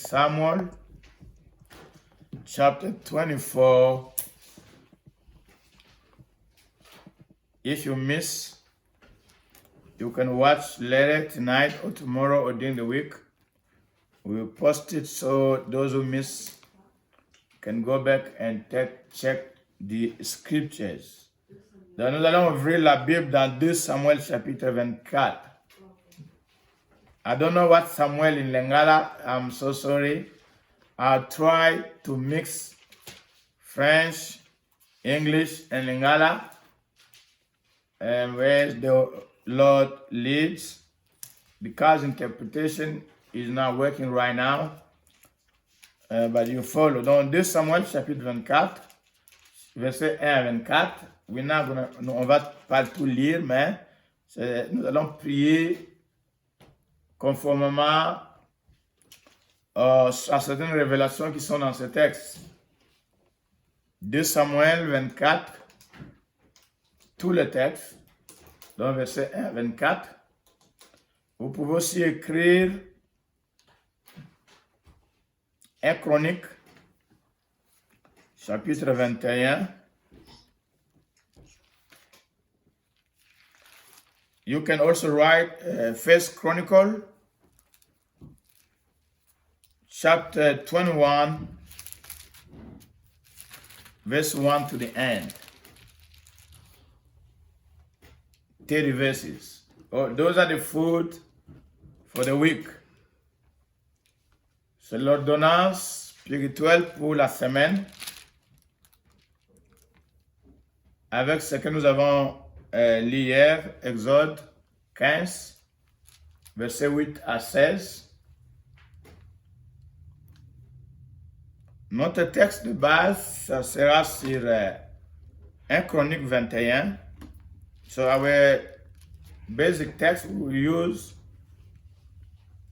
Samuel, chapter 24. If you miss, you can watch later tonight or tomorrow or during the week. We will post it so those who miss can go back and check the scriptures. Donc nous allons ouvrir la Bible dans 2 Samuel chapitre 24. I don't know what Samuel in Lingala. I'm so sorry. I'll try to mix French, English, and Lingala. And where the Lord leads, because interpretation is not working right now. But you follow. Donc 2 Samuel chapitre 24, verset 1 à 24. On va pas tout lire, mais nous allons prier conformément à certaines révélations qui sont dans ce texte. 2 Samuel 24, tout le texte, donc verset 1 à 24. Vous pouvez aussi écrire 1 Chronique, chapitre 21. You can also write 1 Chronicle, chapter 21, verse 1 to the end. 30 verses. Oh, those are the food for the week. C'est l'ordonnance spirituelle pour la semaine. Avec ce que nous avons lu hier, Exode 15, verset 8 à 16. Notre texte de base, ça sera sur 1 Chronique 21. So our basic text we will use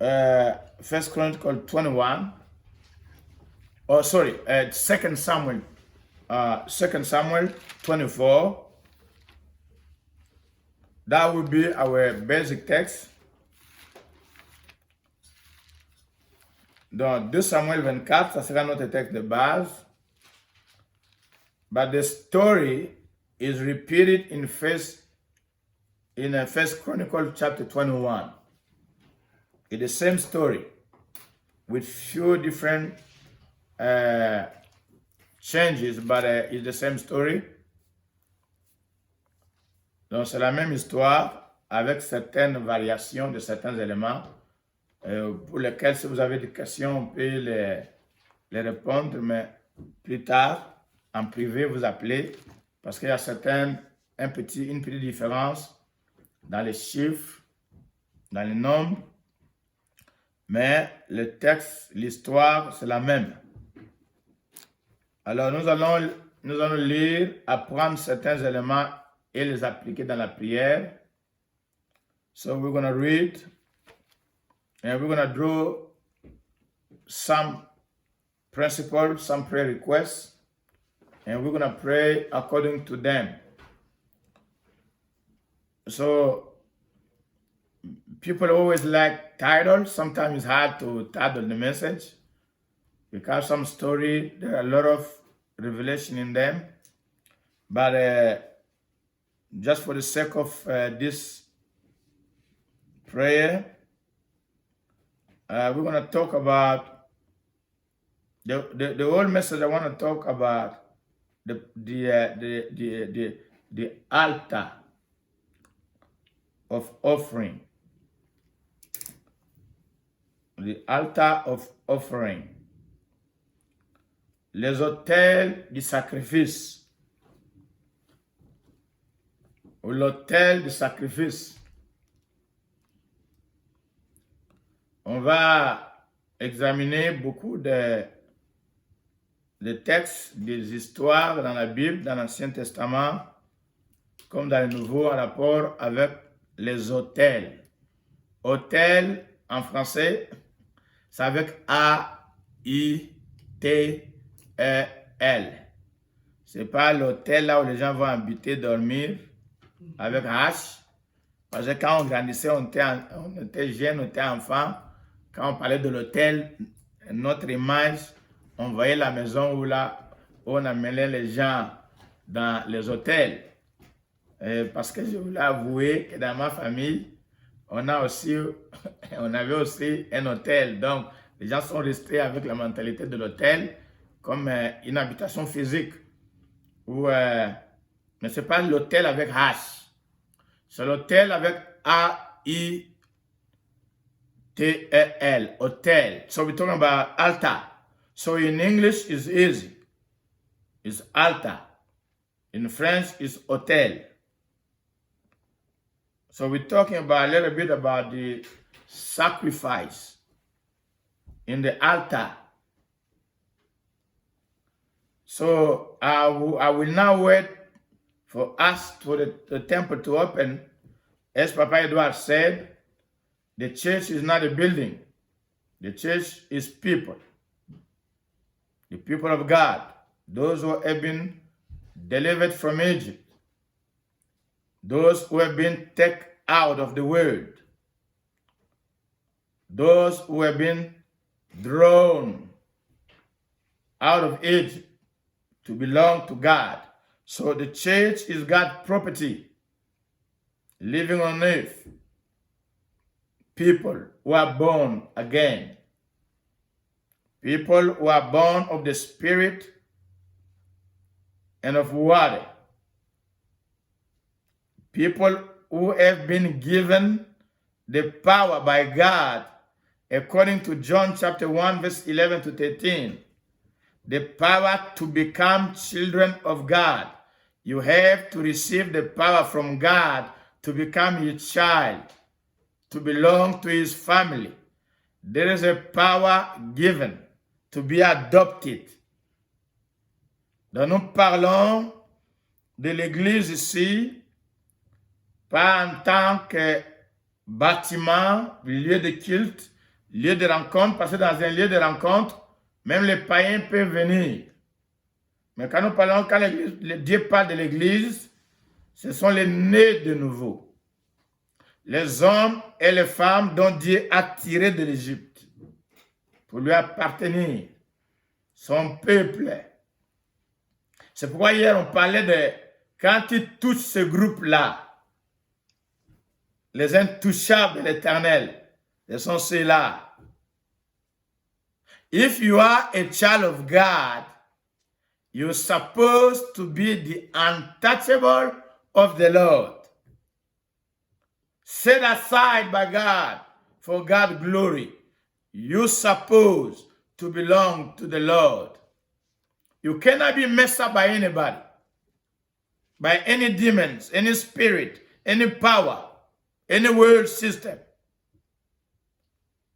1 Chronicle 21. Oh, sorry, 2 Samuel 24. That will be our basic text. Donc 2 Samuel 24, ça sera notre texte de base. But the story is repeated in 1 Chronicle chapter 21. It's the same story with few different changes, but it's the same story. Donc c'est la même histoire avec certaines variations de certains éléments pour lesquels si vous avez des questions, on peut les répondre, mais plus tard, en privé, vous appelez parce qu'il y a une petite différence dans les chiffres, dans les nombres, mais le texte, l'histoire, c'est la même. Alors nous allons lire, apprendre certains éléments et les appliquer dans la prière. So we're going to read and we're going to draw some principles, some prayer requests, and we're going to pray according to them. So people always like titles. Sometimes it's hard to title the message because some story, there are a lot of revelation in them. But just for the sake of this prayer, we're going to talk about the whole message. I want to talk about the altar of offering. The altar of offering. Les autels du sacrifice. Ou l'autel du sacrifice. On va examiner beaucoup de textes, des histoires dans la Bible, dans l'Ancien Testament, comme dans le Nouveau, en rapport avec les autels. Autel, en français, c'est avec A-I-T-E-L. C'est pas l'hôtel là où les gens vont habiter, dormir, avec H. Parce que quand on grandissait, on était jeune, on était enfant, quand on parlait de l'hôtel, notre image, on voyait la maison où là, on amenait les gens dans les hôtels. Parce que je voulais avouer que dans ma famille, on avait aussi un hôtel. Donc, les gens sont restés avec la mentalité de l'hôtel comme une habitation physique. Mais ce n'est pas l'hôtel avec H. C'est l'hôtel avec A-I-T-E-L, hotel. So we're talking about altar. So in English, it's easy. It's altar. In French, it's hotel. So we're talking about a little bit about the sacrifice in the altar. So I will now wait for us for the temple to open. As Papa Edward said, the church is not a building. The church is people. The people of God. Those who have been delivered from Egypt. Those who have been taken out of the world. Those who have been drawn out of Egypt to belong to God. So the church is God's property, living on earth. People who are born again. People who are born of the Spirit and of water. People who have been given the power by God, according to John chapter 1, verse 11 to 13. The power to become children of God. You have to receive the power from God to become His child, to belong to His family. There is a power given to be adopted. Donc nous parlons de l'Église ici, pas en tant que bâtiment, lieu de culte, lieu de rencontre, parce que dans un lieu de rencontre, même les païens peuvent venir. Mais quand nous parlons, quand Dieu parle de l'Église, ce sont les nés de nouveau. Les hommes et les femmes dont Dieu a tiré de l'Égypte pour lui appartenir, son peuple. C'est pourquoi hier on parlait de quand il touche ce groupe-là, les intouchables de l'Éternel, ce sont ceux-là. If you are a child of God, you're supposed to be the untouchable of the Lord. Set aside by God for God's glory. You're supposed to belong to the Lord. You cannot be messed up by anybody, by any demons, any spirit, any power, any world system.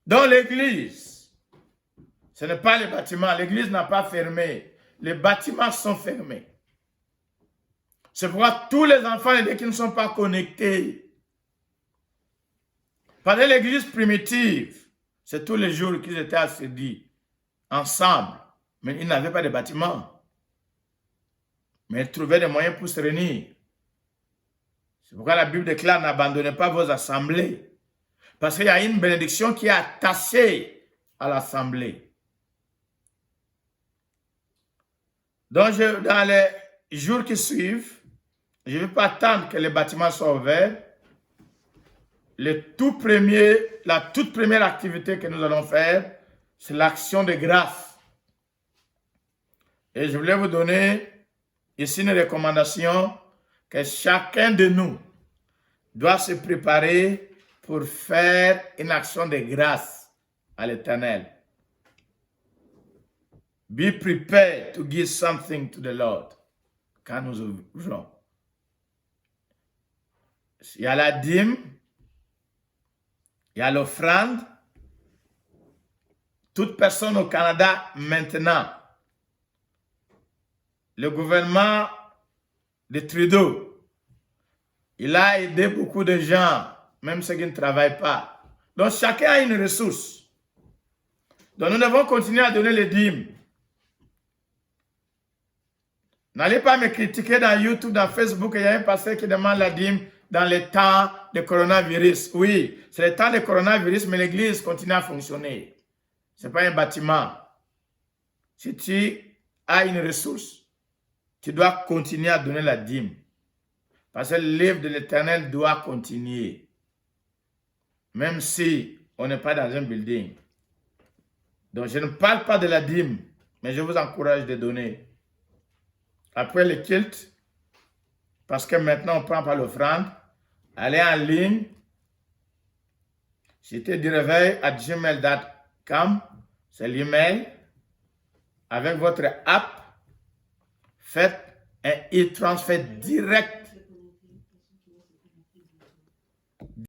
Dans l'Église, ce n'est pas les bâtiments. L'Église n'a pas fermé. Les bâtiments sont fermés. C'est pourquoi tous les enfants qui ne sont pas connectés. Parce que l'Église primitive, c'est tous les jours qu'ils étaient assis ensemble. Mais ils n'avaient pas de bâtiment. Mais ils trouvaient des moyens pour se réunir. C'est pourquoi la Bible déclare: n'abandonnez pas vos assemblées. Parce qu'il y a une bénédiction qui est attachée à l'assemblée. Donc, dans les jours qui suivent, je ne vais pas attendre que les bâtiments soient ouverts. La toute première activité que nous allons faire, c'est l'action de grâce. Et je voulais vous donner ici une recommandation que chacun de nous doit se préparer pour faire une action de grâce à l'Éternel. Be prepared to give something to the Lord. Quand nous ouvrons. Il y a la dîme, il y a l'offrande. Toute personne au Canada maintenant, le gouvernement de Trudeau, il a aidé beaucoup de gens, même ceux qui ne travaillent pas. Donc chacun a une ressource. Donc nous devons continuer à donner les dîmes. N'allez pas me critiquer dans YouTube, dans Facebook, il y a un pasteur qui demande la dîme dans les temps de coronavirus. Oui, c'est le temps de coronavirus, mais l'Église continue à fonctionner. Ce n'est pas un bâtiment. Si tu as une ressource, tu dois continuer à donner la dîme. Parce que l'œuvre de l'Éternel doit continuer. Même si on n'est pas dans un building. Donc je ne parle pas de la dîme, mais je vous encourage de donner. Après le culte, parce que maintenant on ne prend pas l'offrande, allez en ligne, c'était du réveil à gmail.com, c'est l'email, avec votre app, faites un e-transfert direct